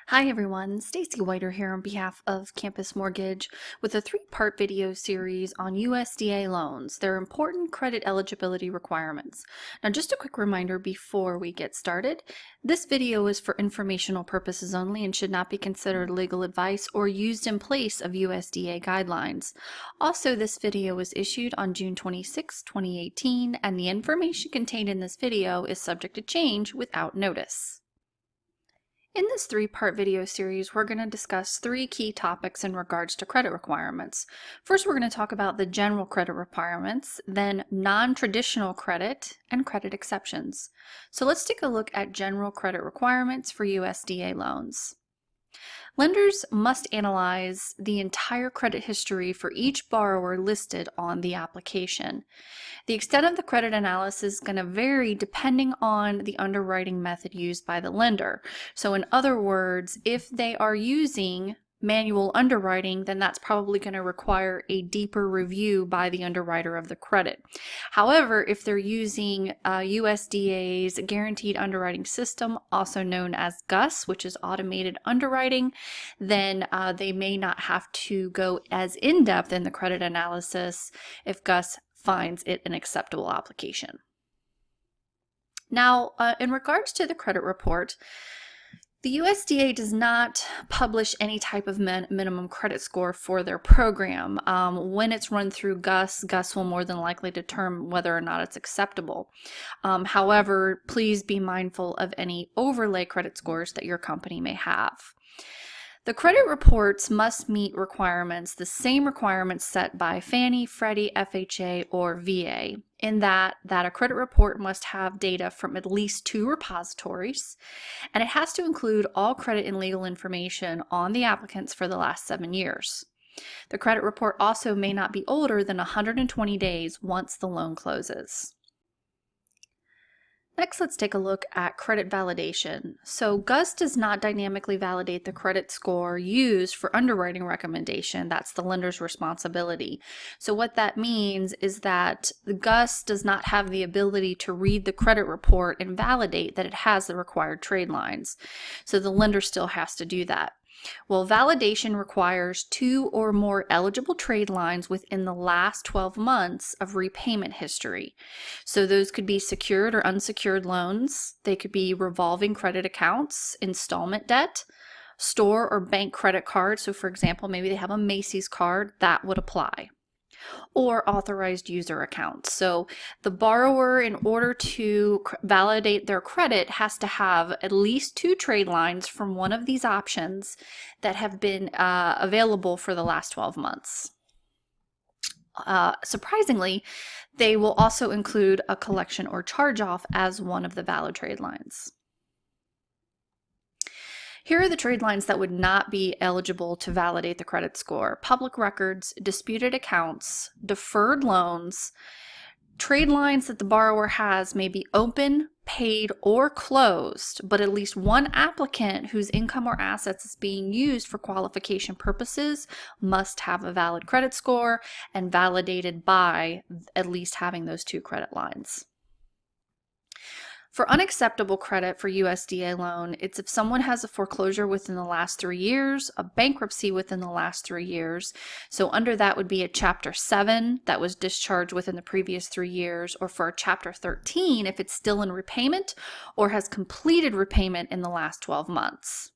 Hi everyone, Stacy Whiter here on behalf of Campus Mortgage with a three-part video series on USDA loans, their important credit eligibility requirements. Now just a quick reminder before we get started, this video is for informational purposes only and should not be considered legal advice or used in place of USDA guidelines. Also, this video was issued on June 26, 2018, and the information contained in this video is subject to change without notice. In this three-part video series, we're going to discuss three key topics in regards to credit requirements. First, we're going to talk about the general credit requirements, then non-traditional credit, and credit exceptions. So let's take a look at general credit requirements for USDA loans. Lenders must analyze the entire credit history for each borrower listed on the application. The extent of the credit analysis is going to vary depending on the underwriting method used by the lender. So in other words, if they are using manual underwriting, then that's probably going to require a deeper review by the underwriter of the credit. However, if they're using USDA's guaranteed underwriting system, also known as GUS, which is automated underwriting, then they may not have to go as in-depth in the credit analysis if GUS finds it an acceptable application. Now, in regards to the credit report, the USDA does not publish any type of minimum credit score for their program. When it's run through GUS, GUS will more than likely determine whether or not it's acceptable. However, please be mindful of any overlay credit scores that your company may have. The credit reports must meet requirements, the same requirements set by Fannie, Freddie, FHA, or VA, in that a credit report must have data from at least 2 repositories, and it has to include all credit and legal information on the applicants for the last 7 years. The credit report also may not be older than 120 days once the loan closes. Next, let's take a look at credit validation. So GUS does not dynamically validate the credit score used for underwriting recommendation. That's the lender's responsibility. So what that means is that the GUS does not have the ability to read the credit report and validate that it has the required trade lines. So the lender still has to do that. Well, validation requires 2 or more eligible trade lines within the last 12 months of repayment history. So those could be secured or unsecured loans. They could be revolving credit accounts, installment debt, store or bank credit cards. So for example, maybe they have a Macy's card, that would apply. Or authorized user accounts. So the borrower, in order to validate their credit, has to have at least 2 trade lines from one of these options that have been available for the last 12 months. Surprisingly, they will also include a collection or charge-off as one of the valid trade lines. Here are the trade lines that would not be eligible to validate the credit score: public records, disputed accounts, deferred loans. Trade lines that the borrower has may be open, paid, or closed, but at least one applicant whose income or assets is being used for qualification purposes must have a valid credit score and validated by at least having those 2 credit lines. For unacceptable credit for USDA loan, it's if someone has a foreclosure within the last 3 years, a bankruptcy within the last 3 years. So under that would be a Chapter 7 that was discharged within the previous 3 years, or for a Chapter 13 if it's still in repayment or has completed repayment in the last 12 months.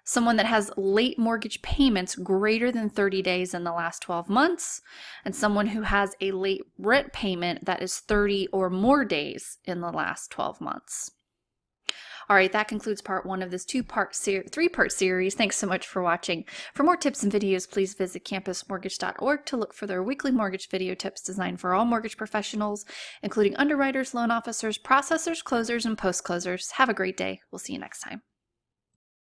Someone that has late mortgage payments greater than 30 days in the last 12 months, and someone who has a late rent payment that is 30 or more days in the last 12 months. All right, that concludes part 1 of this three-part series. Thanks so much for watching. For more tips and videos, please visit campusmortgage.org to look for their weekly mortgage video tips designed for all mortgage professionals, including underwriters, loan officers, processors, closers, and post-closers. Have a great day. We'll see you next time.